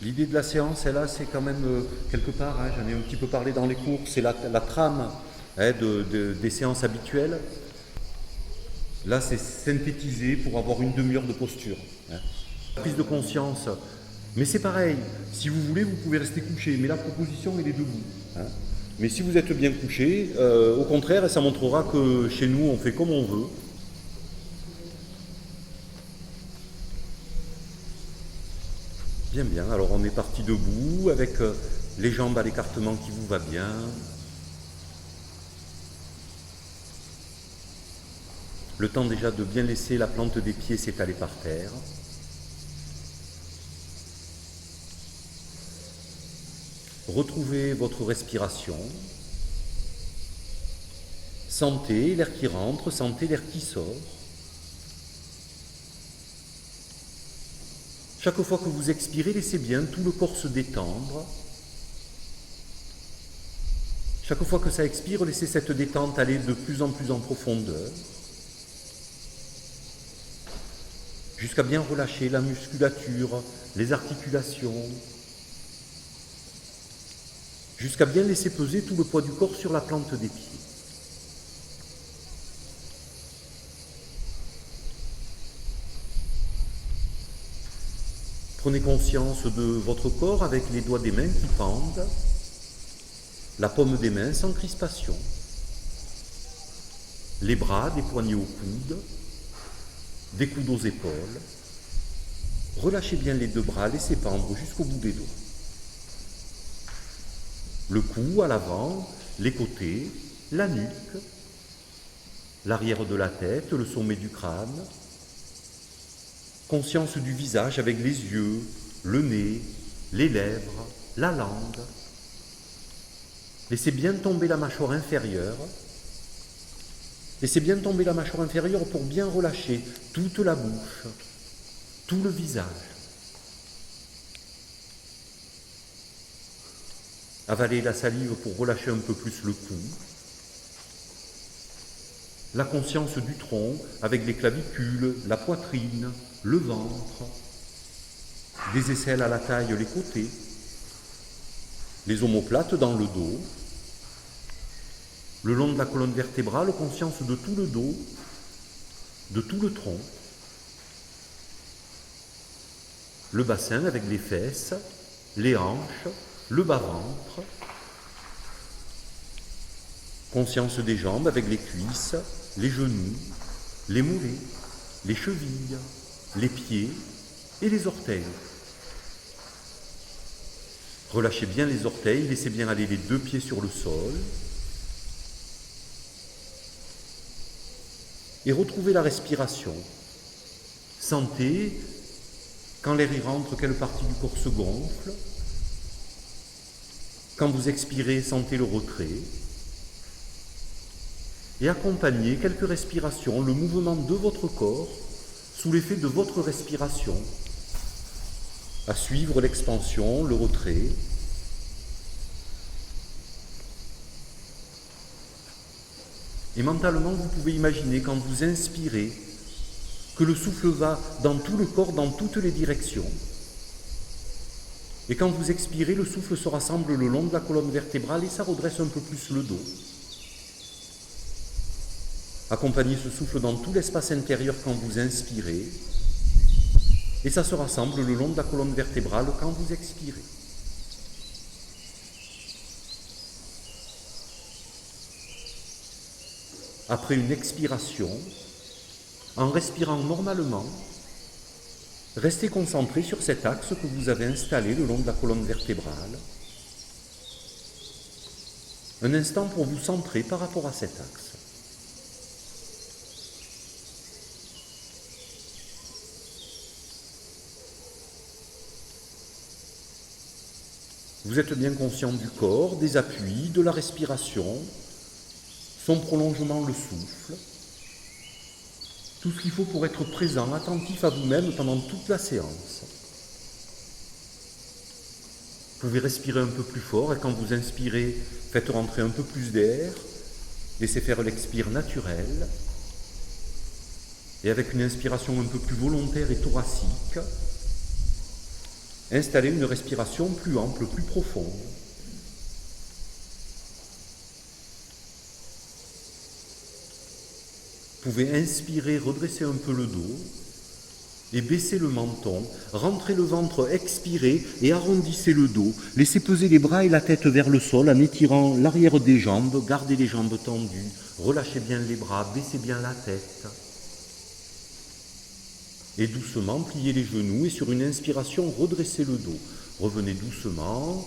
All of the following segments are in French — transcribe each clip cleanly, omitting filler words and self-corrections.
L'idée de la séance, là, c'est quand même quelque part, hein, j'en ai un petit peu parlé dans les cours, c'est la trame hein, des séances habituelles. Là, c'est synthétisé pour avoir une demi-heure de posture. Hein. Prise de conscience. Mais c'est pareil, si vous voulez, vous pouvez rester couché, mais la proposition, elle est debout. Hein. Mais si vous êtes bien couché, au contraire, ça montrera que chez nous, on fait comme on veut. Bien, bien. Alors on est parti debout avec les jambes à l'écartement qui vous va bien. Le temps déjà de bien laisser la plante des pieds s'étaler par terre. Retrouvez votre respiration. Sentez l'air qui rentre, sentez l'air qui sort. Chaque fois que vous expirez, laissez bien tout le corps se détendre. Chaque fois que ça expire, laissez cette détente aller de plus en profondeur, jusqu'à bien relâcher la musculature, les articulations, jusqu'à bien laisser peser tout le poids du corps sur la plante des pieds. Prenez conscience de votre corps avec les doigts des mains qui pendent, la paume des mains sans crispation, les bras des poignets aux coudes, des coudes aux épaules. Relâchez bien les deux bras, laissez pendre jusqu'au bout des doigts. Le cou à l'avant, les côtés, la nuque, l'arrière de la tête, le sommet du crâne. Conscience du visage avec les yeux, le nez, les lèvres, la langue. Laissez bien tomber la mâchoire inférieure. Laissez bien tomber la mâchoire inférieure pour bien relâcher toute la bouche, tout le visage. Avalez la salive pour relâcher un peu plus le cou. La conscience du tronc avec les clavicules, la poitrine, le ventre, des aisselles à la taille, les côtés, les omoplates dans le dos, le long de la colonne vertébrale, conscience de tout le dos, de tout le tronc, le bassin avec les fesses, les hanches, le bas-ventre, conscience des jambes avec les cuisses, les genoux, les mollets, les chevilles, les pieds et les orteils. Relâchez bien les orteils, laissez bien aller les deux pieds sur le sol. Et retrouvez la respiration. Sentez, quand l'air y rentre, quelle partie du corps se gonfle. Quand vous expirez, sentez le retrait. Et accompagnez quelques respirations, le mouvement de votre corps sous l'effet de votre respiration, à suivre l'expansion, le retrait. Et mentalement, vous pouvez imaginer quand vous inspirez que le souffle va dans tout le corps, dans toutes les directions. Et quand vous expirez, le souffle se rassemble le long de la colonne vertébrale et ça redresse un peu plus le dos. Accompagnez ce souffle dans tout l'espace intérieur quand vous inspirez et ça se rassemble le long de la colonne vertébrale quand vous expirez. Après une expiration, en respirant normalement, restez concentré sur cet axe que vous avez installé le long de la colonne vertébrale. Un instant pour vous centrer par rapport à cet axe. Vous êtes bien conscient du corps, des appuis, de la respiration, son prolongement, le souffle. Tout ce qu'il faut pour être présent, attentif à vous-même pendant toute la séance. Vous pouvez respirer un peu plus fort et quand vous inspirez, faites rentrer un peu plus d'air. Laissez faire l'expire naturel. Et avec une inspiration un peu plus volontaire et thoracique, Installez une respiration plus ample, plus profonde. Vous pouvez inspirer, redresser un peu le dos et baisser le menton, rentrez le ventre, expirez et arrondissez le dos. Laissez peser les bras et la tête vers le sol en étirant l'arrière des jambes, gardez les jambes tendues, relâchez bien les bras, baissez bien la tête. Et doucement, pliez les genoux et sur une inspiration, redressez le dos. Revenez doucement,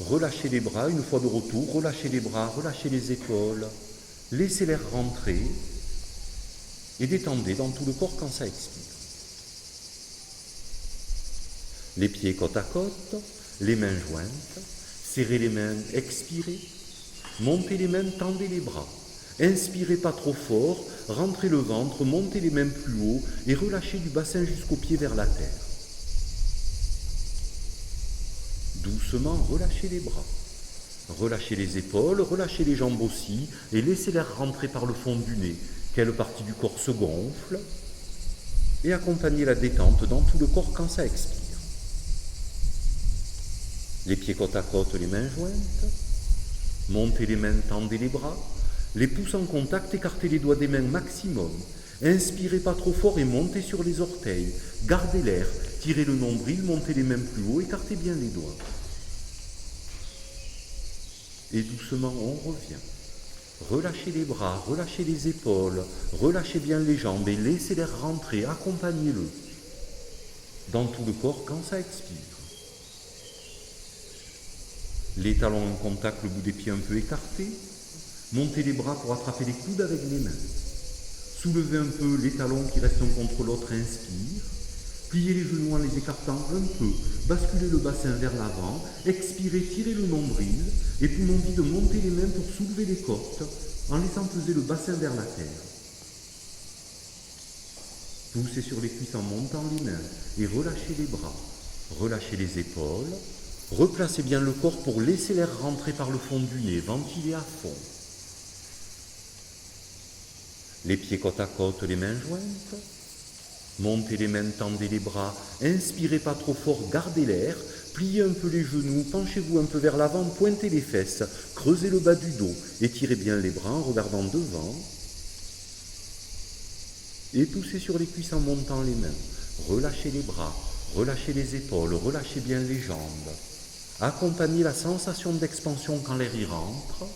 relâchez les bras, une fois de retour, relâchez les bras, relâchez les épaules, laissez l'air rentrer et détendez dans tout le corps quand ça expire. Les pieds côte à côte, les mains jointes, serrez les mains, expirez, montez les mains, tendez les bras. Inspirez pas trop fort, rentrez le ventre, montez les mains plus haut et relâchez du bassin jusqu'aux pieds vers la terre. Doucement, relâchez les bras. Relâchez les épaules, relâchez les jambes aussi et laissez l'air rentrer par le fond du nez. Quelle partie du corps se gonfle et accompagnez la détente dans tout le corps quand ça expire. Les pieds côte à côte, les mains jointes. Montez les mains, tendez les bras. Les pouces en contact, écartez les doigts des mains maximum. Inspirez pas trop fort et montez sur les orteils. Gardez l'air, tirez le nombril, montez les mains plus haut, écartez bien les doigts. Et doucement, on revient. Relâchez les bras, relâchez les épaules, relâchez bien les jambes et laissez l'air rentrer, accompagnez-le dans tout le corps quand ça expire. Les talons en contact, le bout des pieds un peu écarté. Montez les bras pour attraper les coudes avec les mains. Soulevez un peu les talons qui restent un contre l'autre, inspire. Pliez les genoux en les écartant un peu. Basculez le bassin vers l'avant. Expirez, tirez le nombril. Et puis envie de monter les mains pour soulever les côtes en laissant peser le bassin vers la terre. Poussez sur les cuisses en montant les mains et relâchez les bras. Relâchez les épaules. Replacez bien le corps pour laisser l'air rentrer par le fond du nez, ventiler à fond. Les pieds côte à côte, les mains jointes. Montez les mains, tendez les bras. Inspirez pas trop fort, gardez l'air. Pliez un peu les genoux, penchez-vous un peu vers l'avant, pointez les fesses. Creusez le bas du dos. Étirez bien les bras en regardant devant. Et poussez sur les cuisses en montant les mains. Relâchez les bras, relâchez les épaules, relâchez bien les jambes. Accompagnez la sensation d'expansion quand l'air y rentre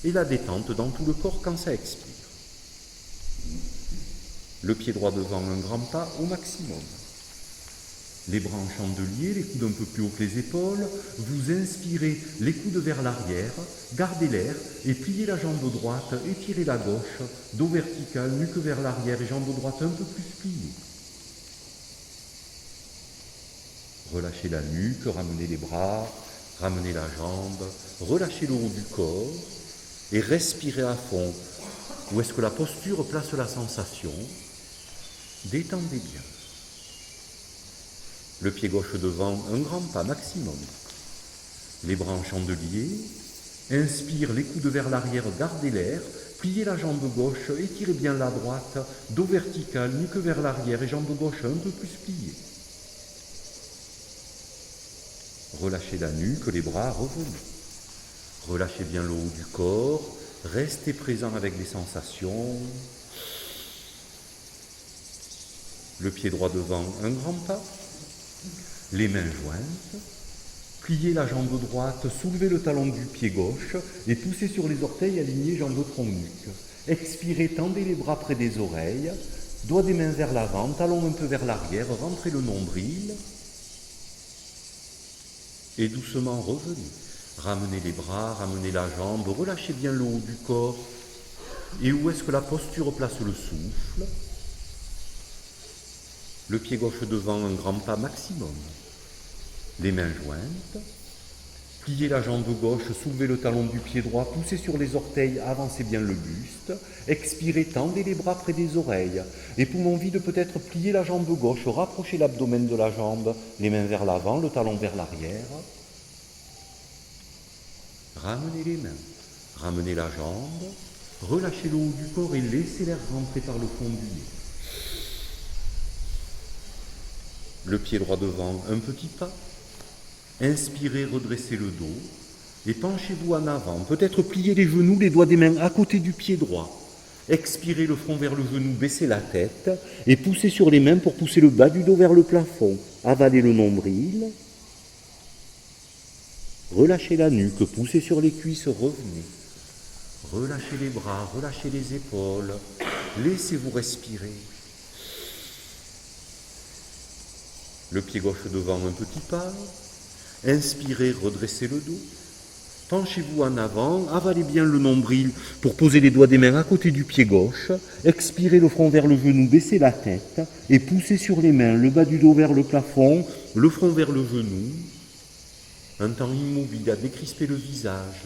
et la détente dans tout le corps quand ça expire. Le pied droit devant, un grand pas au maximum. Les bras en chandelier, les coudes un peu plus haut que les épaules. Vous inspirez les coudes vers l'arrière, gardez l'air et pliez la jambe droite, étirez la gauche, dos vertical, nuque vers l'arrière et jambe droite un peu plus pliée. Relâchez la nuque, ramenez les bras, ramenez la jambe, relâchez le haut du corps et respirez à fond. Où est-ce que la posture place la sensation? Détendez bien. Le pied gauche devant, un grand pas maximum. Les bras en chandelier. Inspire, les coudes vers l'arrière, gardez l'air. Pliez la jambe gauche, étirez bien la droite, dos vertical, nuque vers l'arrière et jambe gauche un peu plus pliée. Relâchez la nuque, les bras, revenez. Relâchez bien le haut du corps. Restez présent avec les sensations. Le pied droit devant, un grand pas. Les mains jointes. Pliez la jambe droite, soulevez le talon du pied gauche et poussez sur les orteils alignés jambe tronc-nuque. Expirez, tendez les bras près des oreilles. Doigts des mains vers l'avant, talon un peu vers l'arrière, rentrez le nombril. Et doucement revenez. Ramenez les bras, ramenez la jambe, relâchez bien le haut du corps. Et où est-ce que la posture place le souffle? Le pied gauche devant, un grand pas maximum. Les mains jointes. Pliez la jambe gauche, soulevez le talon du pied droit, poussez sur les orteils, avancez bien le buste. Expirez, tendez les bras près des oreilles. Et poumon vide, peut-être pliez la jambe gauche, rapprochez l'abdomen de la jambe, les mains vers l'avant, le talon vers l'arrière. Ramenez les mains, ramenez la jambe, relâchez le haut du corps et laissez l'air rentrer par le fond du nez. le pied droit devant, un petit pas. Inspirez, redressez le dos et penchez-vous en avant. Peut-être pliez les genoux, les doigts des mains à côté du pied droit. Expirez le front vers le genou, baissez la tête et poussez sur les mains pour pousser le bas du dos vers le plafond. Avalez le nombril. Relâchez la nuque, poussez sur les cuisses, revenez. Relâchez les bras, relâchez les épaules. Laissez-vous respirer. Le pied gauche devant, un petit pas. Inspirez, redressez le dos. Penchez-vous en avant, avalez bien le nombril pour poser les doigts des mains à côté du pied gauche. Expirez le front vers le genou, baissez la tête et poussez sur les mains, le bas du dos vers le plafond, le front vers le genou. Un temps immobile à décrisper le visage.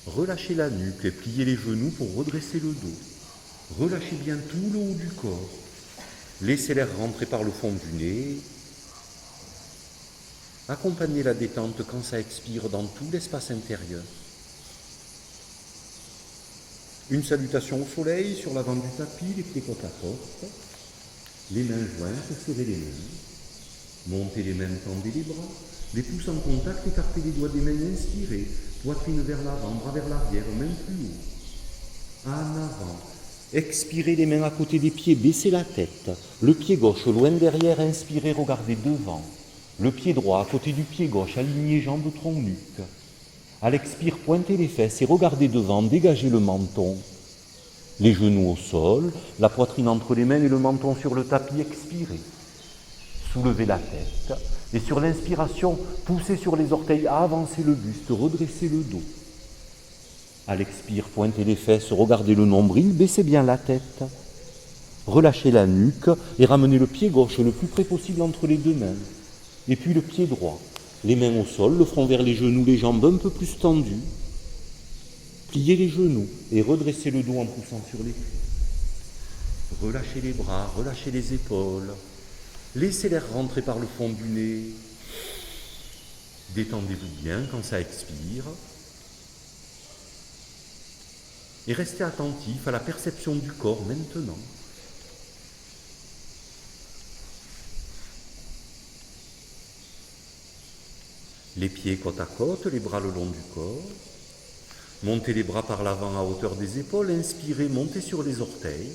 Relâchez la nuque et pliez les genoux pour redresser le dos. Relâchez bien tout le haut du corps. Laissez l'air rentrer par le fond du nez. Accompagnez la détente quand ça expire dans tout l'espace intérieur. Une salutation au soleil sur l'avant du tapis, les pieds côte à côte. Les mains jointes, serrez les mains. Montez les mains, tendez les bras. Les pouces en contact, écartez les doigts des mains, inspirez. Poitrine vers l'avant, bras vers l'arrière, main plus haut. En avant. Expirez les mains à côté des pieds, baissez la tête. Le pied gauche loin derrière, inspirez, regardez devant. Le pied droit à côté du pied gauche, aligné jambes, tronc, nuque. À l'expire, pointez les fesses et regardez devant, dégagez le menton. Les genoux au sol, la poitrine entre les mains et le menton sur le tapis, expirez. Soulevez la tête et sur l'inspiration, poussez sur les orteils à avancer le buste, redressez le dos. À l'expire, pointez les fesses, regardez le nombril, baissez bien la tête. Relâchez la nuque et ramenez le pied gauche le plus près possible entre les deux mains. Et puis le pied droit, les mains au sol, le front vers les genoux, les jambes un peu plus tendues. Pliez les genoux et redressez le dos en poussant sur les cuisses. Relâchez les bras, relâchez les épaules. Laissez l'air rentrer par le fond du nez. Détendez-vous bien quand ça expire. Et restez attentif à la perception du corps maintenant. Les pieds côte à côte, les bras le long du corps. Montez les bras par l'avant à hauteur des épaules. Inspirez, montez sur les orteils.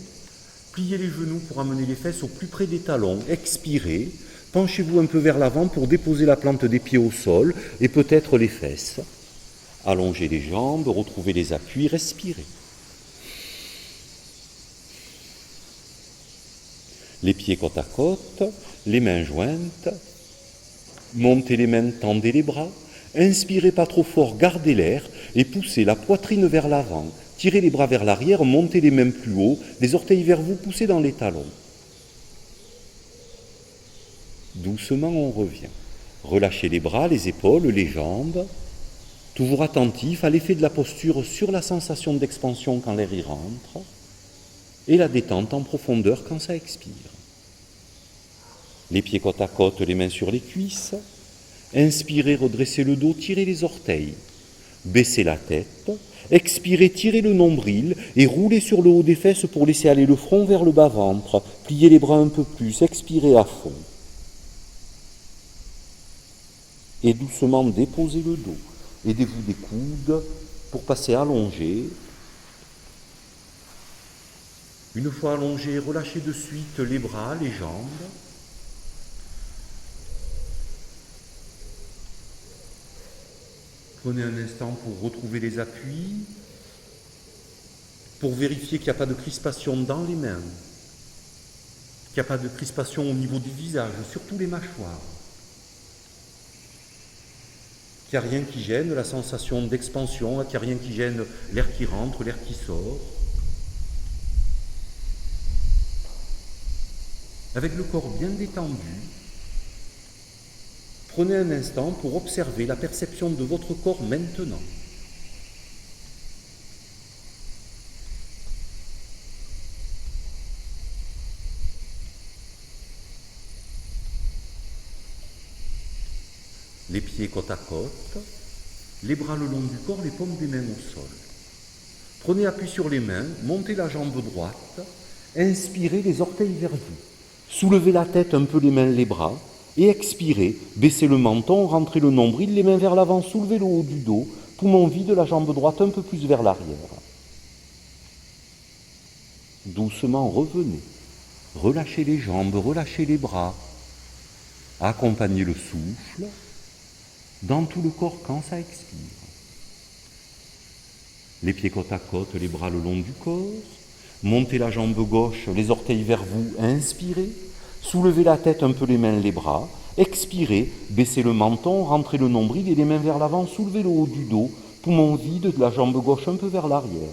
Pliez les genoux pour amener les fesses au plus près des talons. Expirez. Penchez-vous un peu vers l'avant pour déposer la plante des pieds au sol et peut-être les fesses. Allongez les jambes, retrouvez les appuis, respirez. Les pieds côte à côte, les mains jointes. Montez les mains, tendez les bras. Inspirez pas trop fort, gardez l'air et poussez la poitrine vers l'avant. Tirez les bras vers l'arrière, montez les mains plus haut, les orteils vers vous, poussez dans les talons. Doucement, on revient. Relâchez les bras, les épaules, les jambes. Toujours attentif à l'effet de la posture sur la sensation d'expansion quand l'air y rentre et la détente en profondeur quand ça expire. Les pieds côte à côte, les mains sur les cuisses. Inspirez, redressez le dos, tirez les orteils. Baissez la tête. Expirez, tirez le nombril et roulez sur le haut des fesses pour laisser aller le front vers le bas-ventre. Pliez les bras un peu plus, expirez à fond. Et doucement déposez le dos. Aidez-vous des coudes pour passer allongé. Une fois allongé, relâchez de suite les bras, les jambes. Prenez un instant pour retrouver les appuis, pour vérifier qu'il n'y a pas de crispation dans les mains, qu'il n'y a pas de crispation au niveau du visage, surtout les mâchoires, qu'il n'y a rien qui gêne la sensation d'expansion, qu'il n'y a rien qui gêne l'air qui rentre, l'air qui sort. Avec le corps bien détendu, prenez un instant pour observer la perception de votre corps maintenant. Les pieds côte à côte, les bras le long du corps, les paumes des mains au sol. Prenez appui sur les mains, montez la jambe droite, inspirez les orteils vers vous. Soulevez la tête, un peu les mains, les bras, et expirez. Baissez le menton, rentrez le nombril, les mains vers l'avant, soulevez le haut du dos, poumon vide, la jambe droite un peu plus vers l'arrière. Doucement, revenez. Relâchez les jambes, relâchez les bras. Accompagnez le souffle dans tout le corps quand ça expire. Les pieds côte à côte, les bras le long du corps. Montez la jambe gauche, les orteils vers vous, inspirez. Soulevez la tête, un peu les mains, les bras. Expirez, baissez le menton, rentrez le nombril et les mains vers l'avant, soulevez le haut du dos, poumon vide de la jambe gauche un peu vers l'arrière.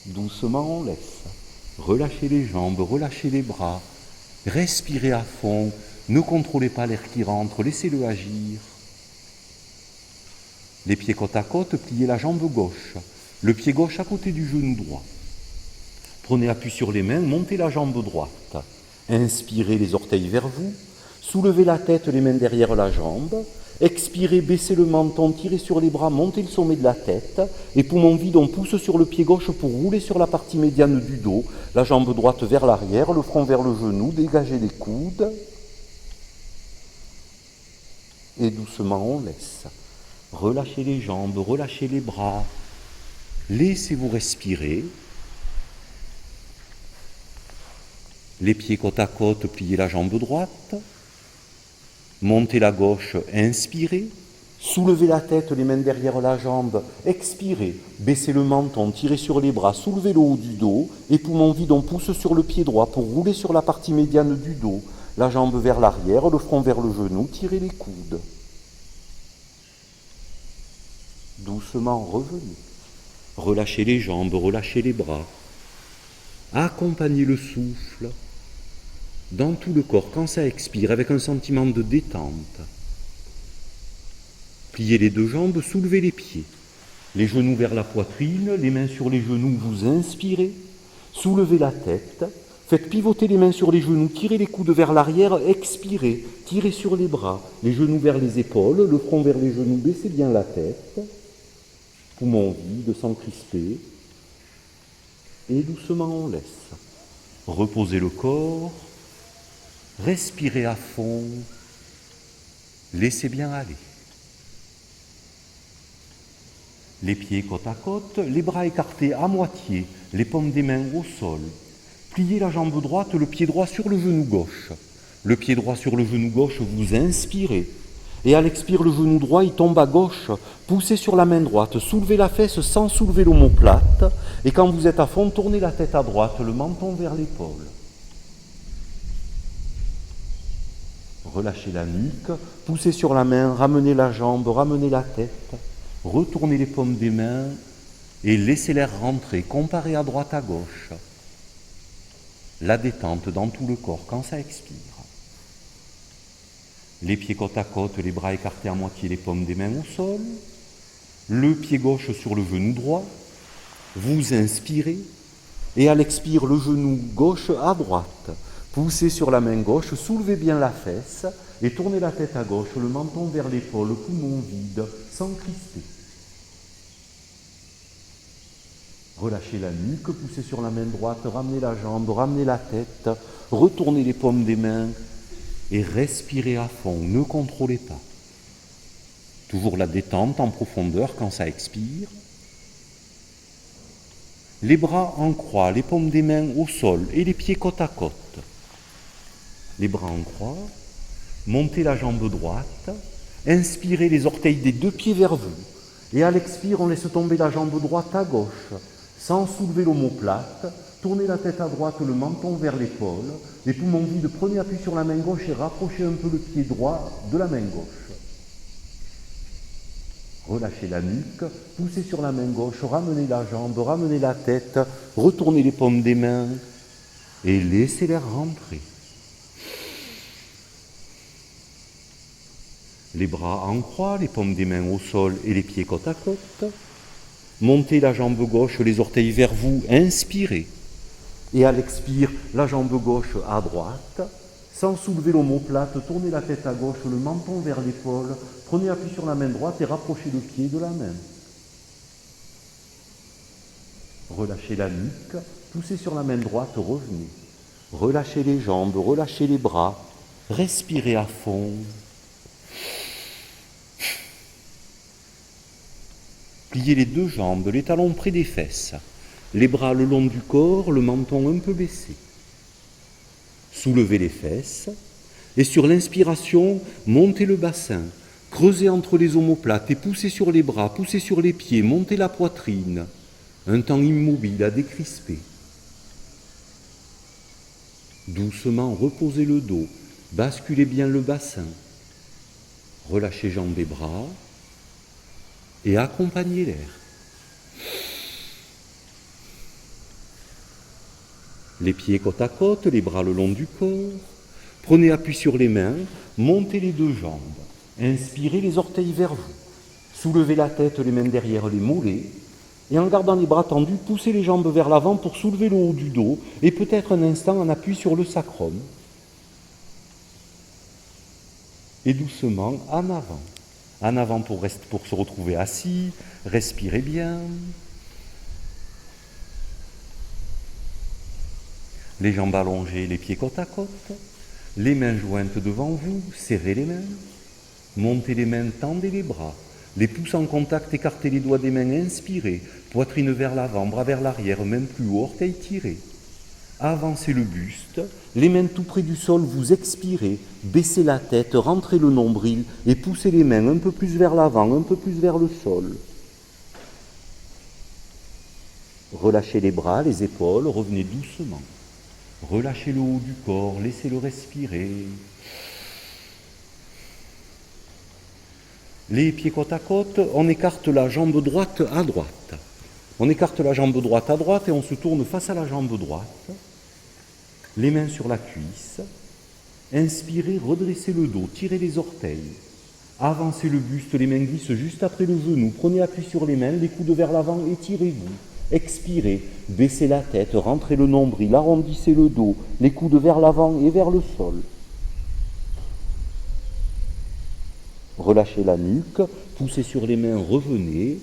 Doucement, on laisse. Relâchez les jambes, relâchez les bras. Respirez à fond, ne contrôlez pas l'air qui rentre, laissez-le agir. Les pieds côte à côte, pliez la jambe gauche, le pied gauche à côté du genou droit. Prenez appui sur les mains, montez la jambe droite. Inspirez les orteils vers vous, soulevez la tête, les mains derrière la jambe. Expirez, baissez le menton, tirez sur les bras, montez le sommet de la tête. Et poumon vide, on pousse sur le pied gauche pour rouler sur la partie médiane du dos. La jambe droite vers l'arrière, le front vers le genou, dégagez les coudes. Et doucement, on laisse. Relâchez les jambes, relâchez les bras. Laissez-vous respirer. Les pieds côte à côte, pliez la jambe droite. Montez la gauche, inspirez. Soulevez la tête, les mains derrière la jambe, expirez. Baissez le menton, tirez sur les bras, soulevez le haut du dos. Et poumon vide, on pousse sur le pied droit pour rouler sur la partie médiane du dos. La jambe vers l'arrière, le front vers le genou, tirez les coudes. Doucement, revenez. Relâchez les jambes, relâchez les bras. Accompagnez le souffle dans tout le corps quand ça expire avec un sentiment de détente. Pliez les deux jambes, soulevez les pieds. Les genoux vers la poitrine, les mains sur les genoux, vous inspirez. Soulevez la tête. Faites pivoter les mains sur les genoux, tirez les coudes vers l'arrière, expirez. Tirez sur les bras, les genoux vers les épaules, le front vers les genoux, baissez bien la tête. Poumon vide, sans crisper. Et doucement on laisse. Reposez le corps. Respirez à fond. Laissez bien aller. Les pieds côte à côte, les bras écartés à moitié, les paumes des mains au sol. Pliez la jambe droite, le pied droit sur le genou gauche. Le pied droit sur le genou gauche, vous inspirez. Et à l'expire, le genou droit, il tombe à gauche. Poussez sur la main droite, soulevez la fesse sans soulever l'omoplate. Et quand vous êtes à fond, tournez la tête à droite, le menton vers l'épaule. Relâchez la nuque, poussez sur la main, ramenez la jambe, ramenez la tête. Retournez les paumes des mains et laissez l'air rentrer, comparez à droite à gauche. La détente dans tout le corps quand ça expire. Les pieds côte à côte, les bras écartés à moitié, les paumes des mains au sol. Le pied gauche sur le genou droit. Vous inspirez et à l'expire, le genou gauche à droite. Poussez sur la main gauche, soulevez bien la fesse et tournez la tête à gauche, le menton vers l'épaule, poumon vide, sans crisper. Relâchez la nuque, poussez sur la main droite, ramenez la jambe, ramenez la tête, retournez les paumes des mains et respirez à fond, ne contrôlez pas. Toujours la détente en profondeur quand ça expire. Les bras en croix, les paumes des mains au sol et les pieds côte à côte. Les bras en croix, montez la jambe droite, inspirez les orteils des deux pieds vers vous. Et à l'expire, on laisse tomber la jambe droite à gauche, sans soulever l'omoplate. Tournez la tête à droite, le menton vers l'épaule. Les poumons vides, prenez appui sur la main gauche et rapprochez un peu le pied droit de la main gauche. Relâchez la nuque, poussez sur la main gauche, ramenez la jambe, ramenez la tête, retournez les paumes des mains et laissez l'air rentrer. Les bras en croix, les paumes des mains au sol et les pieds côte à côte. Montez la jambe gauche, les orteils vers vous, inspirez. Et à l'expire, la jambe gauche à droite. Sans soulever l'omoplate, tournez la tête à gauche, le menton vers l'épaule. Prenez appui sur la main droite et rapprochez le pied de la main. Relâchez la nuque, poussez sur la main droite, revenez. Relâchez les jambes, relâchez les bras, respirez à fond. Pliez les deux jambes, les talons près des fesses, les bras le long du corps, le menton un peu baissé. Soulevez les fesses et sur l'inspiration, montez le bassin, creusez entre les omoplates et poussez sur les bras, poussez sur les pieds, montez la poitrine. Un temps immobile à décrisper. Doucement, reposez le dos, basculez bien le bassin. Relâchez jambes et bras et accompagnez l'air. Les pieds côte à côte, les bras le long du corps. Prenez appui sur les mains, montez les deux jambes. Inspirez les orteils vers vous. Soulevez la tête, les mains derrière les mollets. Et en gardant les bras tendus, poussez les jambes vers l'avant pour soulever le haut du dos et peut-être un instant en appui sur le sacrum. Et doucement en avant. En avant pour se retrouver assis, respirez bien. Les jambes allongées, les pieds côte à côte. Les mains jointes devant vous, serrez les mains. Montez les mains, tendez les bras. Les pouces en contact, écartez les doigts des mains, inspirez. Poitrine vers l'avant, bras vers l'arrière, main plus haut, orteils tirés. Avancez le buste, les mains tout près du sol, vous expirez. Baissez la tête, rentrez le nombril et poussez les mains un peu plus vers l'avant, un peu plus vers le sol. Relâchez les bras, les épaules, revenez doucement. Relâchez le haut du corps, laissez-le respirer. Les pieds côte à côte, on écarte la jambe droite à droite. On écarte la jambe droite à droite et on se tourne face à la jambe droite. Les mains sur la cuisse. Inspirez, redressez le dos, tirez les orteils. Avancez le buste, les mains glissent juste après le genou. Prenez appui sur les mains, les coudes vers l'avant, étirez-vous. Expirez, baissez la tête, rentrez le nombril, arrondissez le dos, les coudes vers l'avant et vers le sol. Relâchez la nuque, poussez sur les mains, revenez.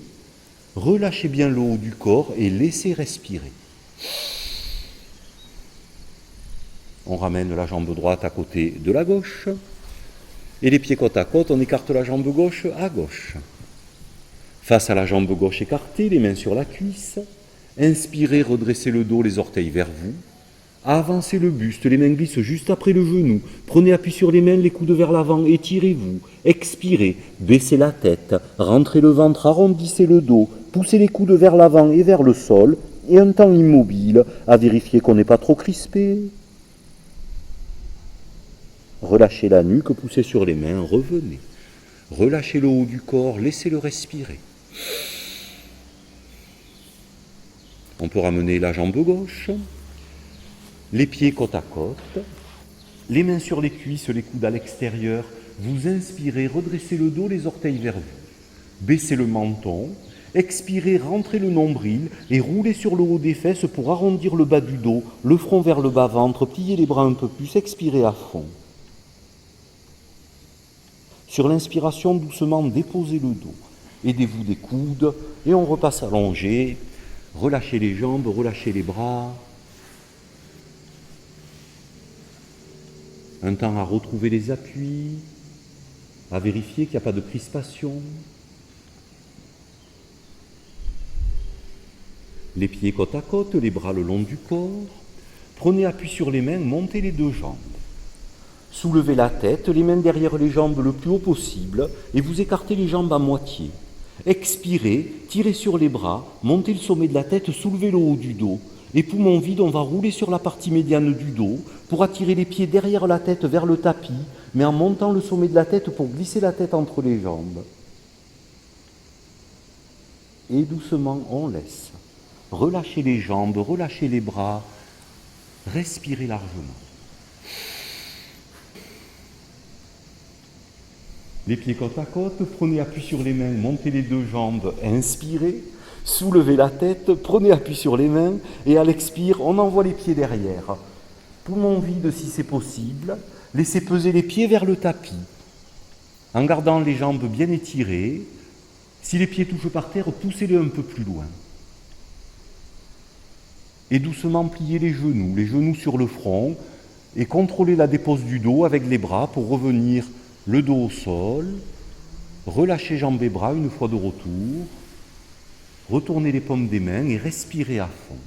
Relâchez bien le haut du corps et laissez respirer. On ramène la jambe droite à côté de la gauche. Et les pieds côte à côte, on écarte la jambe gauche à gauche. Face à la jambe gauche écartée, les mains sur la cuisse. Inspirez, redressez le dos, les orteils vers vous. Avancez le buste, les mains glissent juste après le genou. Prenez appui sur les mains, les coudes vers l'avant, étirez-vous. Expirez, baissez la tête, rentrez le ventre, arrondissez le dos, poussez les coudes vers l'avant et vers le sol. Et un temps immobile, à vérifier qu'on n'est pas trop crispé. Relâchez la nuque, poussez sur les mains, revenez. Relâchez le haut du corps, laissez-le respirer. On peut ramener la jambe gauche, les pieds côte à côte, les mains sur les cuisses, les coudes à l'extérieur. Vous inspirez, redressez le dos, les orteils vers vous. Baissez le menton, expirez, rentrez le nombril et roulez sur le haut des fesses pour arrondir le bas du dos, le front vers le bas-ventre, pliez les bras un peu plus, expirez à fond. Sur l'inspiration, doucement déposez le dos. Aidez-vous des coudes et on repasse allongé. Relâchez les jambes, relâchez les bras. Un temps à retrouver les appuis, à vérifier qu'il n'y a pas de crispation. Les pieds côte à côte, les bras le long du corps. Prenez appui sur les mains, montez les deux jambes. Soulevez la tête, les mains derrière les jambes le plus haut possible et vous écartez les jambes à moitié. Expirez, tirez sur les bras, montez le sommet de la tête, soulevez le haut du dos. Et poumon vide, on va rouler sur la partie médiane du dos pour attirer les pieds derrière la tête vers le tapis, mais en montant le sommet de la tête pour glisser la tête entre les jambes. Et doucement, on laisse. Relâchez les jambes, relâchez les bras, respirez largement. Les pieds côte à côte, prenez appui sur les mains, montez les deux jambes, inspirez, soulevez la tête, prenez appui sur les mains et à l'expire, on envoie les pieds derrière. Poumon vide si c'est possible, laissez peser les pieds vers le tapis, en gardant les jambes bien étirées. Si les pieds touchent par terre, poussez-les un peu plus loin. Et doucement plier les genoux sur le front, et contrôler la dépose du dos avec les bras pour revenir le dos au sol, relâcher jambes et bras une fois de retour, retourner les paumes des mains et respirer à fond.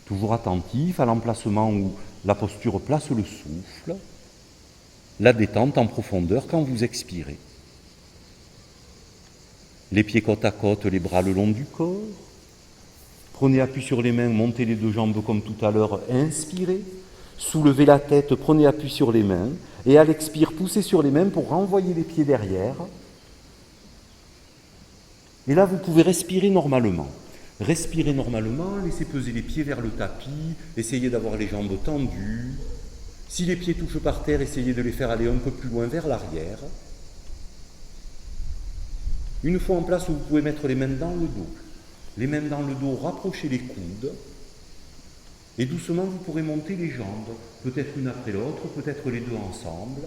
Toujours attentif à l'emplacement où la posture place le souffle, la détente en profondeur quand vous expirez. Les pieds côte à côte, les bras le long du corps. Prenez appui sur les mains, montez les deux jambes comme tout à l'heure, inspirez. Soulevez la tête, prenez appui sur les mains. Et à l'expire, poussez sur les mains pour renvoyer les pieds derrière. Et là, vous pouvez respirer normalement. Respirez normalement, laissez peser les pieds vers le tapis, essayez d'avoir les jambes tendues. Si les pieds touchent par terre, essayez de les faire aller un peu plus loin vers l'arrière. Une fois en place, vous pouvez mettre les mains dans le dos. Les mains dans le dos, rapprochez les coudes. Et doucement, vous pourrez monter les jambes, peut-être une après l'autre, peut-être les deux ensemble.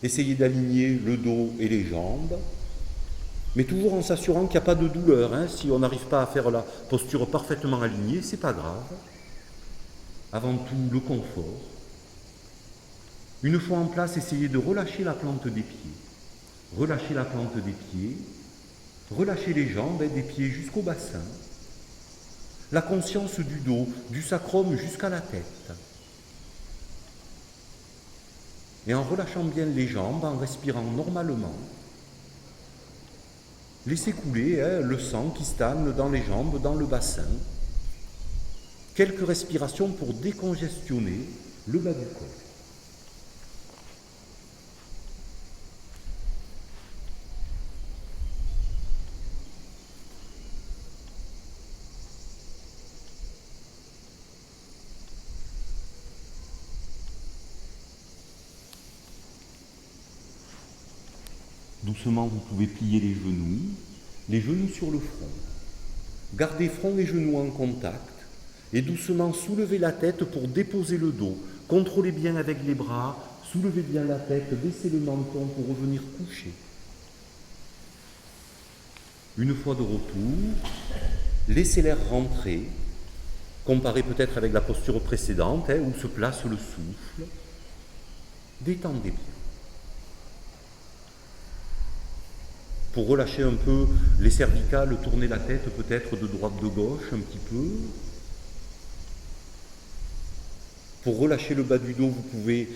Essayez d'aligner le dos et les jambes, mais toujours en s'assurant qu'il n'y a pas de douleur. Si on n'arrive pas à faire la posture parfaitement alignée, c'est pas grave. Avant tout, le confort. Une fois en place, essayez de relâcher la plante des pieds. Relâchez la plante des pieds, relâchez les jambes, des pieds jusqu'au bassin. La conscience du dos, du sacrum jusqu'à la tête. Et en relâchant bien les jambes, en respirant normalement, laissez couler le sang qui stagne dans les jambes, dans le bassin. Quelques respirations pour décongestionner le bas du corps. Doucement, vous pouvez plier les genoux sur le front. Gardez front et genoux en contact et doucement soulevez la tête pour déposer le dos. Contrôlez bien avec les bras, soulevez bien la tête, baissez le menton pour revenir coucher. Une fois de retour, laissez l'air rentrer. Comparez peut-être avec la posture précédente où se place le souffle. Détendez bien. Pour relâcher un peu les cervicales, tournez la tête peut-être de droite de gauche un petit peu. Pour relâcher le bas du dos, vous pouvez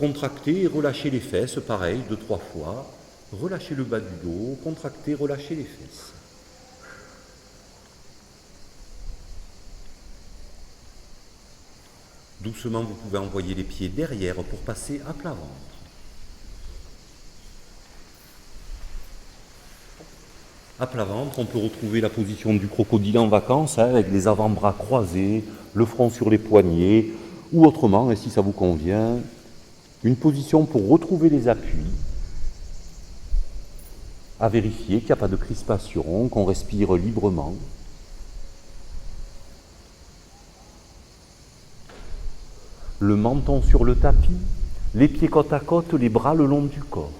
contracter et relâcher les fesses, pareil, 2-3 fois. Relâchez le bas du dos, contractez, relâchez les fesses. Doucement, vous pouvez envoyer les pieds derrière pour passer à plat ventre. À plat ventre, on peut retrouver la position du crocodile en vacances, avec les avant-bras croisés, le front sur les poignets, ou autrement, et si ça vous convient, une position pour retrouver les appuis, à vérifier qu'il n'y a pas de crispation, qu'on respire librement. Le menton sur le tapis, les pieds côte à côte, les bras le long du corps,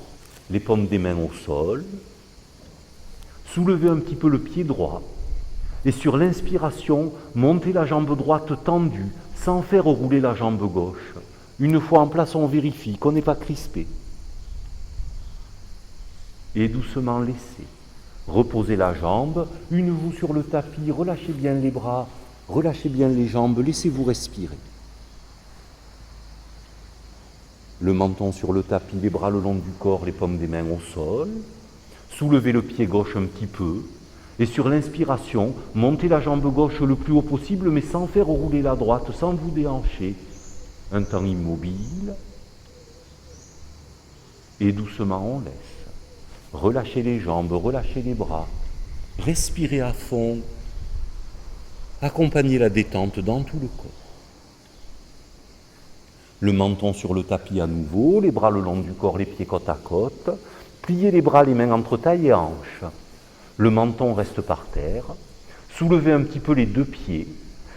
les paumes des mains au sol. Soulevez un petit peu le pied droit et sur l'inspiration, montez la jambe droite tendue sans faire rouler la jambe gauche. Une fois en place, on vérifie qu'on n'est pas crispé. Et doucement laissez. Reposez la jambe, une vous sur le tapis, relâchez bien les bras, relâchez bien les jambes, laissez-vous respirer. Le menton sur le tapis, les bras le long du corps, les paumes des mains au sol. Soulevez le pied gauche un petit peu et sur l'inspiration, montez la jambe gauche le plus haut possible mais sans faire rouler la droite, sans vous déhancher. Un temps immobile et doucement on laisse. Relâchez les jambes, relâchez les bras, respirez à fond, accompagnez la détente dans tout le corps. Le menton sur le tapis à nouveau, les bras le long du corps, les pieds côte à côte. Pliez les bras, les mains entre taille et hanche. Le menton reste par terre. Soulevez un petit peu les deux pieds.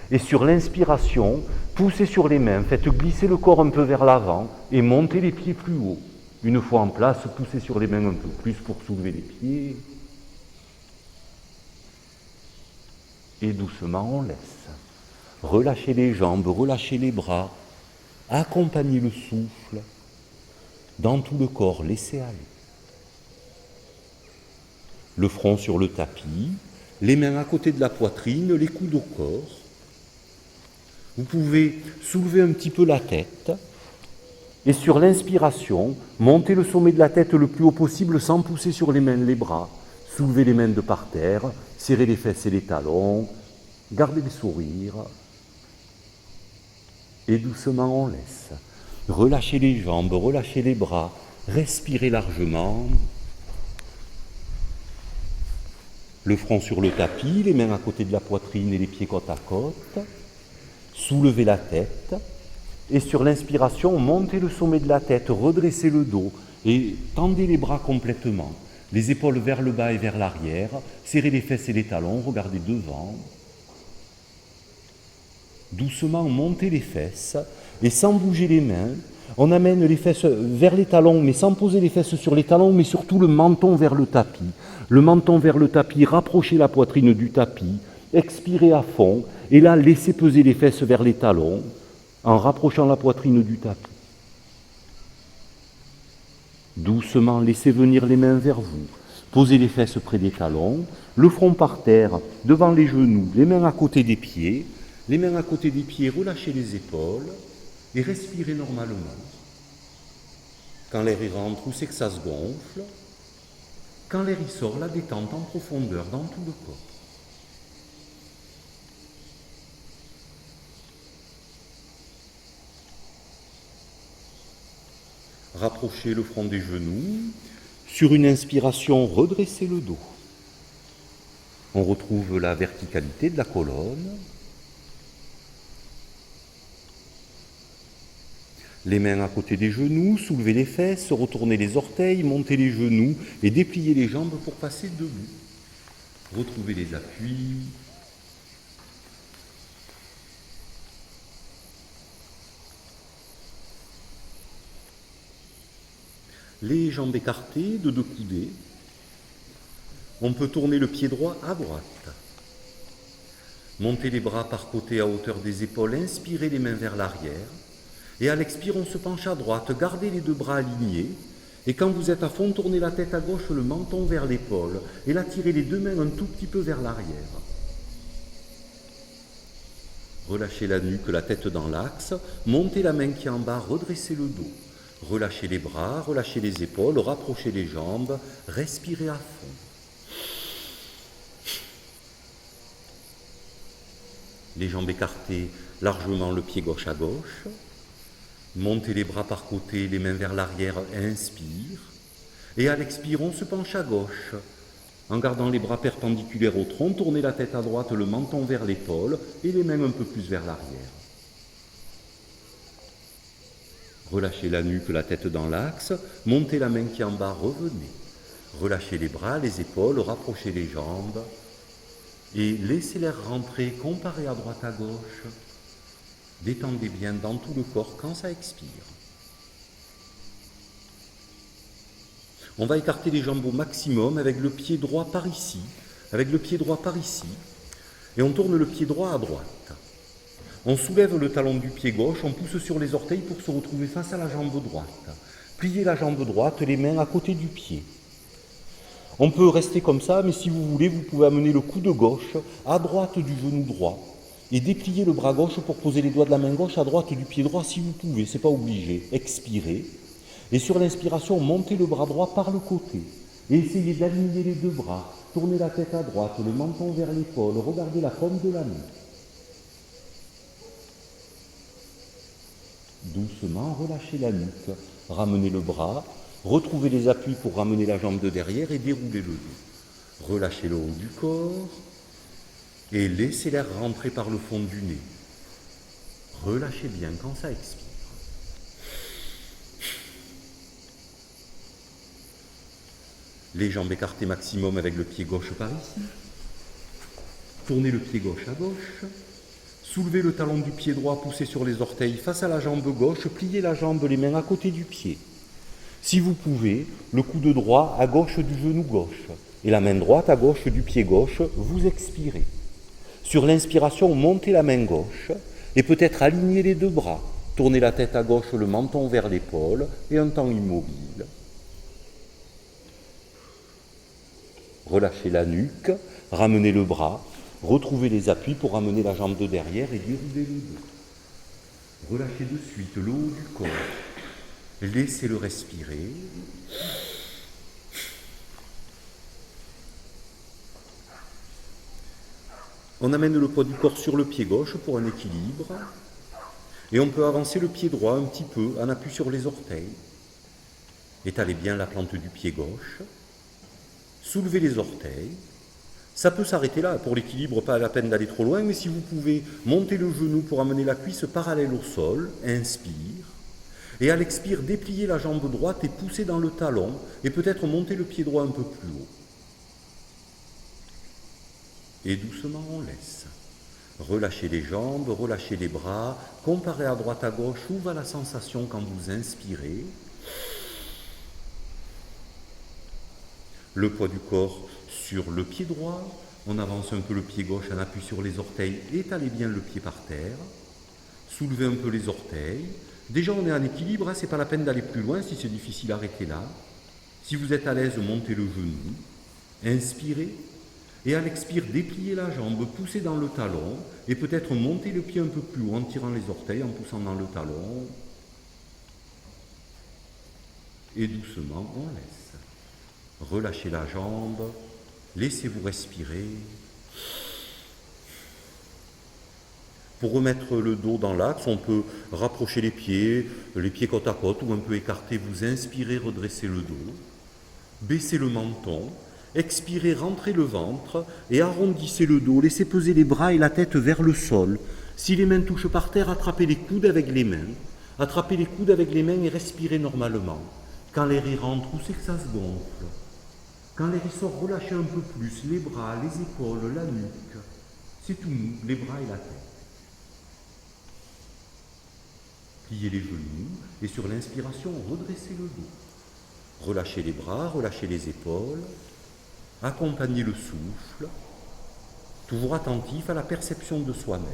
Et sur l'inspiration, poussez sur les mains. Faites glisser le corps un peu vers l'avant et montez les pieds plus haut. Une fois en place, poussez sur les mains un peu plus pour soulever les pieds. Et doucement, on laisse. Relâchez les jambes, relâchez les bras. Accompagnez le souffle dans tout le corps, laissez aller. Le front sur le tapis, les mains à côté de la poitrine, les coudes au corps. Vous pouvez soulever un petit peu la tête et sur l'inspiration, montez le sommet de la tête le plus haut possible sans pousser sur les mains, les bras. Soulevez les mains de par terre, serrez les fesses et les talons, gardez le sourire et doucement on laisse. Relâchez les jambes, relâchez les bras, respirez largement. Le front sur le tapis, les mains à côté de la poitrine et les pieds côte à côte. Soulevez la tête et sur l'inspiration, montez le sommet de la tête, redressez le dos et tendez les bras complètement. Les épaules vers le bas et vers l'arrière, serrez les fesses et les talons, regardez devant. Doucement, montez les fesses et sans bouger les mains, on amène les fesses vers les talons, mais sans poser les fesses sur les talons, mais surtout le menton vers le tapis. Le menton vers le tapis, rapprochez la poitrine du tapis, expirez à fond, et là, laissez peser les fesses vers les talons, en rapprochant la poitrine du tapis. Doucement, laissez venir les mains vers vous. Posez les fesses près des talons, le front par terre, devant les genoux, les mains à côté des pieds. Les mains à côté des pieds, relâchez les épaules et respirez normalement. Quand l'air y rentre, où c'est que ça se gonfle? Quand l'air y sort, la détente en profondeur dans tout le corps. Rapprochez le front des genoux. Sur une inspiration, redressez le dos. On retrouve la verticalité de la colonne. Les mains à côté des genoux, soulevez les fesses, retournez les orteils, montez les genoux et dépliez les jambes pour passer debout. Retrouvez les appuis. Les jambes écartées de deux coudées. On peut tourner le pied droit à droite. Montez les bras par côté à hauteur des épaules, inspirez les mains vers l'arrière. Et à l'expire, on se penche à droite, gardez les deux bras alignés. Et quand vous êtes à fond, tournez la tête à gauche, le menton vers l'épaule. Et là, tirez les deux mains un tout petit peu vers l'arrière. Relâchez la nuque, la tête dans l'axe. Montez la main qui est en bas, redressez le dos. Relâchez les bras, relâchez les épaules, rapprochez les jambes. Respirez à fond. Les jambes écartées, largement le pied gauche à gauche. Montez les bras par côté, les mains vers l'arrière, inspire. Et à l'expire, on se penche à gauche. En gardant les bras perpendiculaires au tronc, tournez la tête à droite, le menton vers l'épaule et les mains un peu plus vers l'arrière. Relâchez la nuque, la tête dans l'axe. Montez la main qui est en bas, revenez. Relâchez les bras, les épaules, rapprochez les jambes. Et laissez l'air rentrer, comparez à droite à gauche. Détendez bien dans tout le corps quand ça expire. On va écarter les jambes au maximum avec le pied droit par ici. Avec le pied droit par ici. Et on tourne le pied droit à droite. On soulève le talon du pied gauche, on pousse sur les orteils pour se retrouver face à la jambe droite. Pliez la jambe droite, les mains à côté du pied. On peut rester comme ça, mais si vous voulez, vous pouvez amener le coude gauche à droite du genou droit. Et dépliez le bras gauche pour poser les doigts de la main gauche à droite du pied droit si vous pouvez, c'est pas obligé. Expirez. Et sur l'inspiration, montez le bras droit par le côté. Et essayez d'aligner les deux bras. Tournez la tête à droite, le menton vers l'épaule. Regardez la paume de la main. Doucement, relâchez la nuque. Ramenez le bras. Retrouvez les appuis pour ramener la jambe de derrière et déroulez le dos. Relâchez le haut du corps. Et laissez l'air rentrer par le fond du nez. Relâchez bien quand ça expire. Les jambes écartées maximum avec le pied gauche par ici. Tournez le pied gauche à gauche. Soulevez le talon du pied droit, poussez sur les orteils face à la jambe gauche. Pliez la jambe, les mains à côté du pied. Si vous pouvez, le coude droit à gauche du genou gauche. Et la main droite à gauche du pied gauche, vous expirez. Sur l'inspiration, montez la main gauche et peut-être aligner les deux bras. Tournez la tête à gauche, le menton vers l'épaule et un temps immobile. Relâchez la nuque, ramenez le bras, retrouvez les appuis pour ramener la jambe de derrière et déroulez le dos. Relâchez de suite le haut du corps. Laissez-le respirer. On amène le poids du corps sur le pied gauche pour un équilibre. Et on peut avancer le pied droit un petit peu en appui sur les orteils. Étalez bien la plante du pied gauche. Soulevez les orteils. Ça peut s'arrêter là. Pour l'équilibre, pas la peine d'aller trop loin, mais si vous pouvez monter le genou pour amener la cuisse parallèle au sol, inspire. Et à l'expire, dépliez la jambe droite et poussez dans le talon, et peut-être monter le pied droit un peu plus haut. Et doucement, on laisse. Relâchez les jambes, relâchez les bras, comparez à droite à gauche, où va la sensation quand vous inspirez. Le poids du corps sur le pied droit, on avance un peu le pied gauche en appui sur les orteils, étalez bien le pied par terre, soulevez un peu les orteils. Déjà on est en équilibre, hein, c'est pas la peine d'aller plus loin, si c'est difficile, arrêtez là. Si vous êtes à l'aise, montez le genou, inspirez, et à l'expire, dépliez la jambe, poussez dans le talon, et peut-être montez le pied un peu plus haut en tirant les orteils, en poussant dans le talon. Et doucement, on laisse. Relâchez la jambe, laissez-vous respirer. Pour remettre le dos dans l'axe, on peut rapprocher les pieds côte à côte ou un peu écartés. Vous inspirez, redressez le dos, baissez le menton, expirez, rentrez le ventre et arrondissez le dos. Laissez peser les bras et la tête vers le sol. Si les mains touchent par terre, attrapez les coudes avec les mains. Attrapez les coudes avec les mains et respirez normalement. Quand l'air y rentre, où c'est que ça se gonfle? Quand l'air y sort, relâchez un peu plus les bras, les épaules, la nuque. C'est tout mou, les bras et la tête. Pliez les genoux et sur l'inspiration, redressez le dos. Relâchez les bras, relâchez les épaules. Accompagnez le souffle, toujours attentif à la perception de soi-même.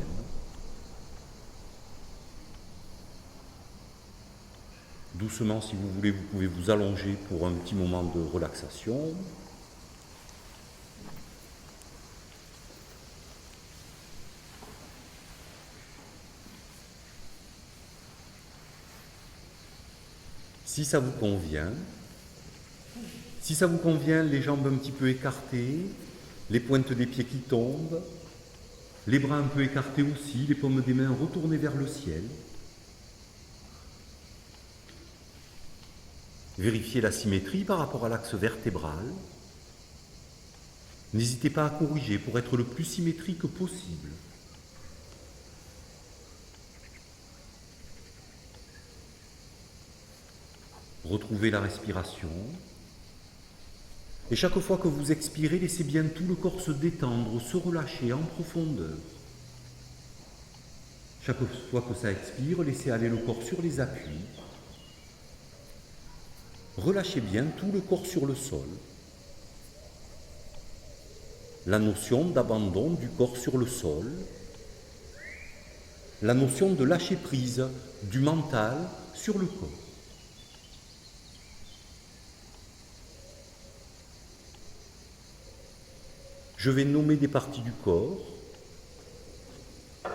Doucement, si vous voulez, vous pouvez vous allonger pour un petit moment de relaxation. Si ça vous convient, les jambes un petit peu écartées, les pointes des pieds qui tombent, les bras un peu écartés aussi, les paumes des mains retournées vers le ciel. Vérifiez la symétrie par rapport à l'axe vertébral. N'hésitez pas à corriger pour être le plus symétrique possible. Retrouvez la respiration. Et chaque fois que vous expirez, laissez bien tout le corps se détendre, se relâcher en profondeur. Chaque fois que ça expire, laissez aller le corps sur les appuis. Relâchez bien tout le corps sur le sol. La notion d'abandon du corps sur le sol. La notion de lâcher prise du mental sur le corps. Je vais nommer des parties du corps.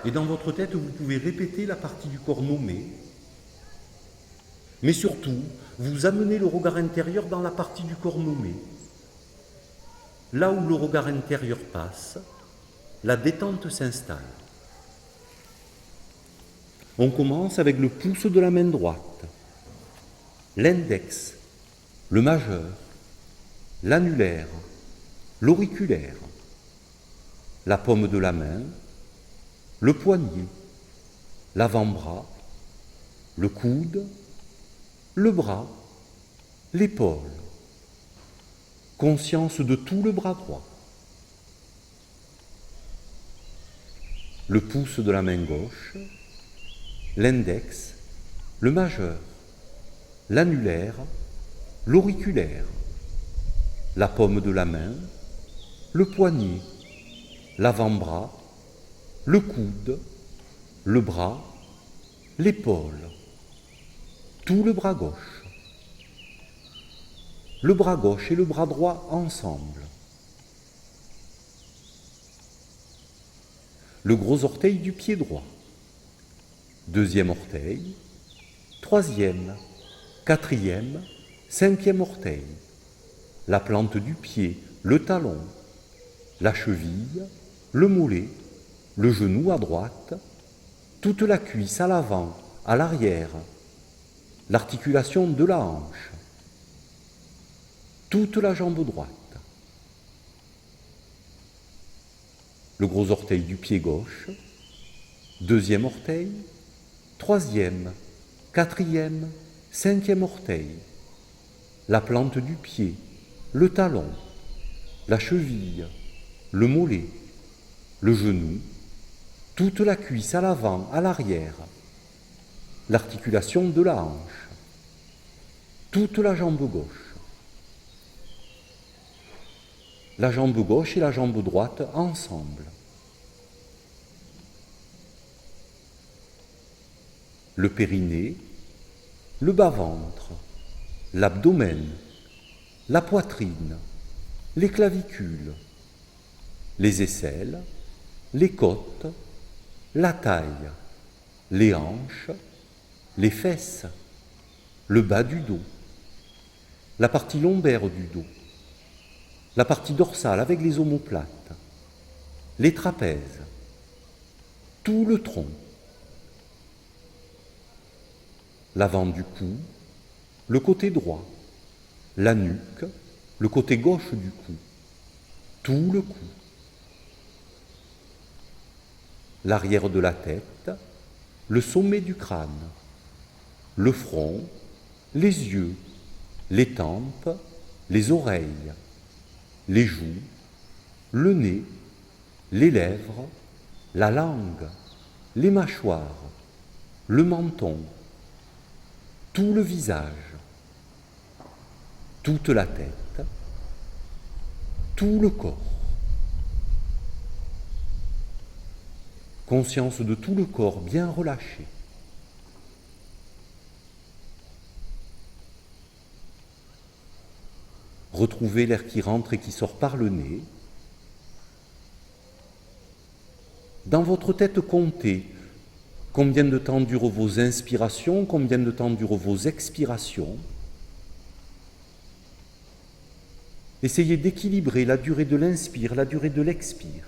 Et dans votre tête, vous pouvez répéter la partie du corps nommée. Mais surtout, vous amenez le regard intérieur dans la partie du corps nommée. Là où le regard intérieur passe, la détente s'installe. On commence avec le pouce de la main droite, l'index, le majeur, l'annulaire, l'auriculaire, la paume de la main, le poignet, l'avant-bras, le coude, le bras, l'épaule. Conscience de tout le bras droit. Le pouce de la main gauche, l'index, le majeur, l'annulaire, l'auriculaire, la paume de la main, le poignet, l'avant-bras, le coude, le bras, l'épaule, tout le bras gauche. Le bras gauche et le bras droit ensemble. Le gros orteil du pied droit. Deuxième orteil, troisième, quatrième, cinquième orteil. La plante du pied, le talon, la cheville, le mollet, le genou à droite, toute la cuisse à l'avant, à l'arrière, l'articulation de la hanche, toute la jambe droite, le gros orteil du pied gauche, deuxième orteil, troisième, quatrième, cinquième orteil, la plante du pied, le talon, la cheville, le mollet, le genou, toute la cuisse à l'avant, à l'arrière, l'articulation de la hanche, toute la jambe gauche. La jambe gauche et la jambe droite ensemble. Le périnée, le bas-ventre, l'abdomen, la poitrine, les clavicules, les aisselles, les côtes, la taille, les hanches, les fesses, le bas du dos, la partie lombaire du dos, la partie dorsale avec les omoplates, les trapèzes, tout le tronc, l'avant du cou, le côté droit, la nuque, le côté gauche du cou, tout le cou, l'arrière de la tête, le sommet du crâne, le front, les yeux, les tempes, les oreilles, les joues, le nez, les lèvres, la langue, les mâchoires, le menton, tout le visage, toute la tête, tout le corps. Conscience de tout le corps bien relâché. Retrouvez l'air qui rentre et qui sort par le nez. Dans votre tête, comptez combien de temps durent vos inspirations, combien de temps durent vos expirations. Essayez d'équilibrer la durée de l'inspire, la durée de l'expire.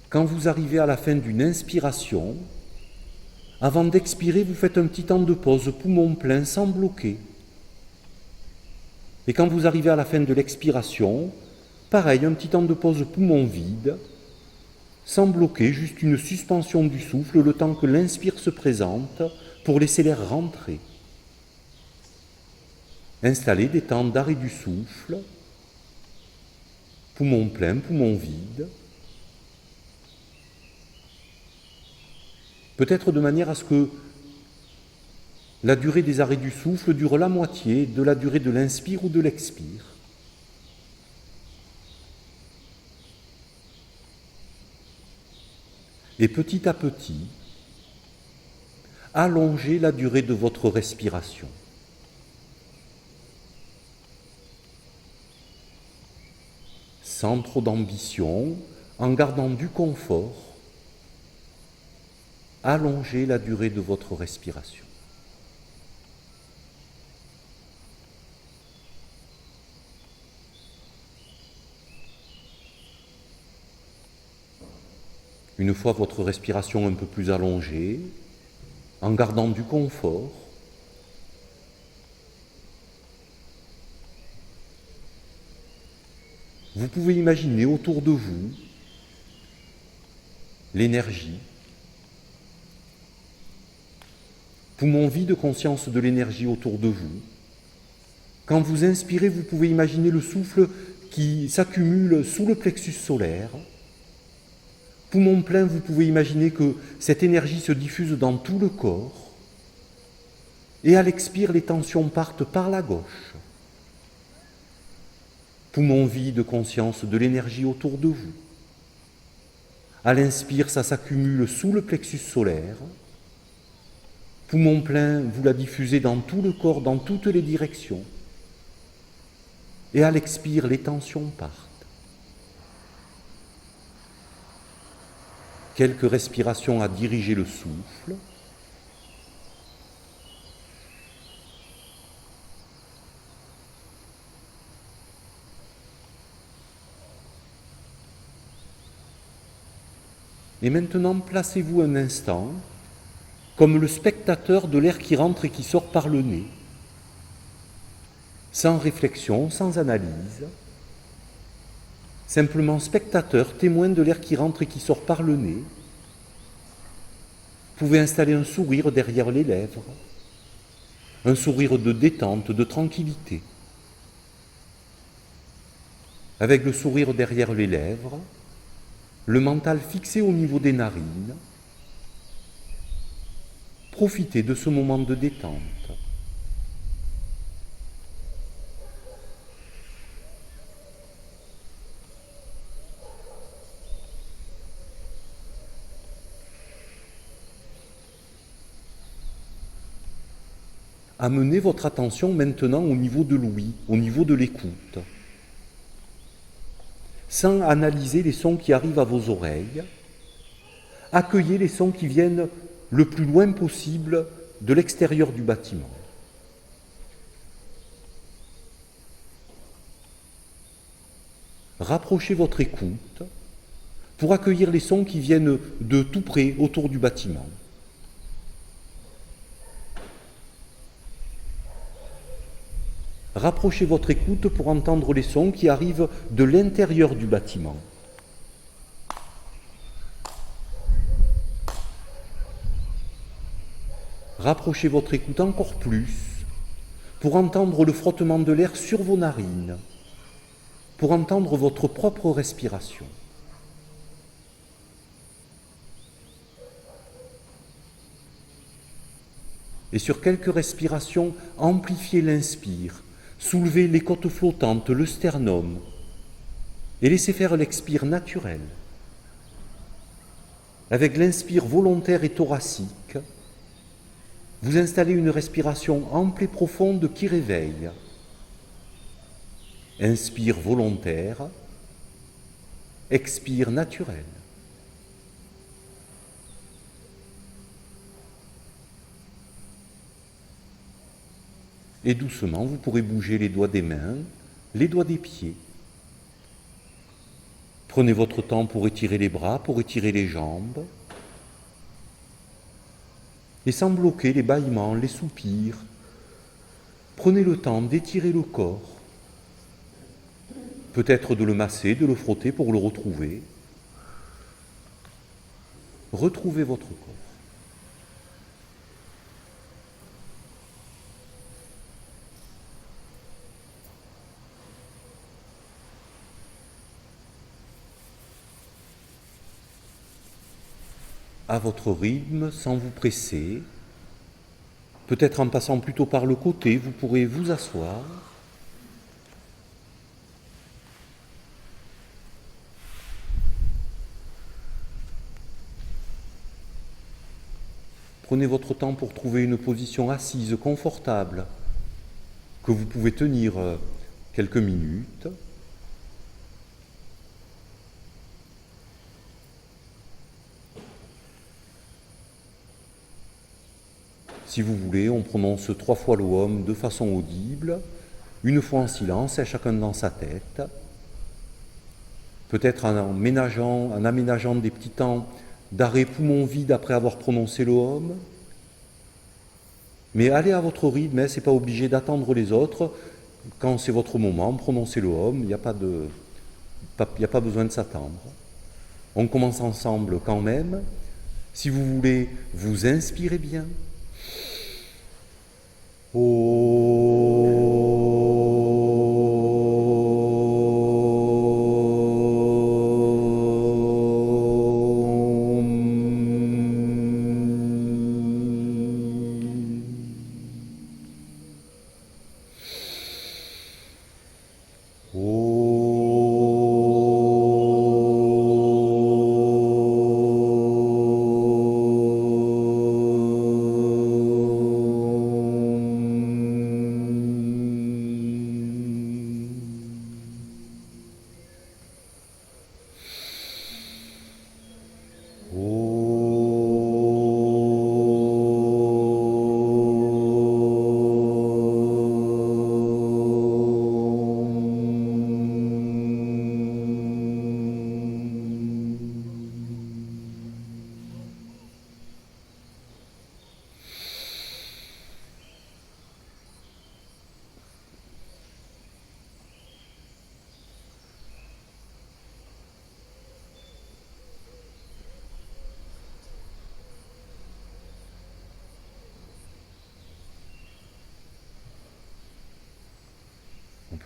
Quand vous arrivez à la fin d'une inspiration, avant d'expirer, vous faites un petit temps de pause, poumon plein, sans bloquer. Et quand vous arrivez à la fin de l'expiration, pareil, un petit temps de pause, poumon vide, sans bloquer, juste une suspension du souffle, le temps que l'inspire se présente, pour laisser l'air rentrer. Installez des temps d'arrêt du souffle, poumon plein, poumon vide, peut-être de manière à ce que la durée des arrêts du souffle dure la moitié de la durée de l'inspire ou de l'expire. Et petit à petit, allongez la durée de votre respiration. Sans trop d'ambition, en gardant du confort, allongez la durée de votre respiration. Une fois votre respiration un peu plus allongée, en gardant du confort, vous pouvez imaginer autour de vous l'énergie, poumon vide, conscience de l'énergie autour de vous. Quand vous inspirez, vous pouvez imaginer le souffle qui s'accumule sous le plexus solaire. Poumon plein, vous pouvez imaginer que cette énergie se diffuse dans tout le corps. Et à l'expire, les tensions partent par la gauche. Poumon vide, conscience de l'énergie autour de vous. À l'inspire, ça s'accumule sous le plexus solaire. Poumon plein, vous la diffusez dans tout le corps, dans toutes les directions. Et à l'expire, les tensions partent. Quelques respirations à diriger le souffle. Et maintenant, placez-vous un instant comme le spectateur de l'air qui rentre et qui sort par le nez, sans réflexion, sans analyse, simplement spectateur, témoin de l'air qui rentre et qui sort par le nez. Vous pouvez installer un sourire derrière les lèvres, un sourire de détente, de tranquillité. Avec le sourire derrière les lèvres, le mental fixé au niveau des narines, profitez de ce moment de détente. Amenez votre attention maintenant au niveau de l'ouïe, au niveau de l'écoute, sans analyser les sons qui arrivent à vos oreilles. Accueillez les sons qui viennent le plus loin possible de l'extérieur du bâtiment. Rapprochez votre écoute pour accueillir les sons qui viennent de tout près autour du bâtiment. Rapprochez votre écoute pour entendre les sons qui arrivent de l'intérieur du bâtiment. Rapprochez votre écoute encore plus pour entendre le frottement de l'air sur vos narines, pour entendre votre propre respiration. Et sur quelques respirations, amplifiez l'inspire, soulevez les côtes flottantes, le sternum, et laissez faire l'expire naturel. Avec l'inspire volontaire et thoracique, vous installez une respiration ample et profonde qui réveille. Inspire volontaire, expire naturel. Et doucement, vous pourrez bouger les doigts des mains, les doigts des pieds. Prenez votre temps pour étirer les bras, pour étirer les jambes. Et sans bloquer les bâillements, les soupirs, prenez le temps d'étirer le corps. Peut-être de le masser, de le frotter pour le retrouver. Retrouvez votre corps. À votre rythme, sans vous presser, peut-être en passant plutôt par le côté, vous pourrez vous asseoir. Prenez votre temps pour trouver une position assise, confortable, que vous pouvez tenir quelques minutes. Si vous voulez, on prononce 3 fois l'Om de façon audible, une fois en silence, et chacun dans sa tête. Peut-être en aménageant des petits temps d'arrêt poumon vide après avoir prononcé l'Om. Mais allez à votre rythme, ce n'est pas obligé d'attendre les autres. Quand c'est votre moment, prononcez l'Om, il n'y a pas besoin de s'attendre. On commence ensemble quand même. Si vous voulez, vous inspirez bien. Oh.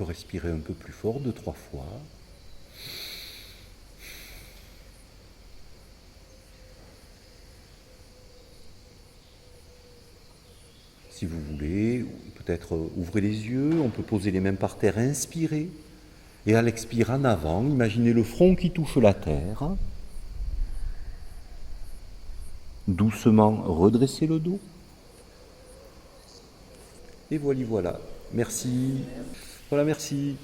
peut respirer un peu plus fort, 2-3 fois. Si vous voulez, peut-être ouvrez les yeux, on peut poser les mains par terre, inspirez. Et à l'expire en avant, imaginez le front qui touche la terre. Doucement redressez le dos. Et voilà. Merci. Voilà, merci.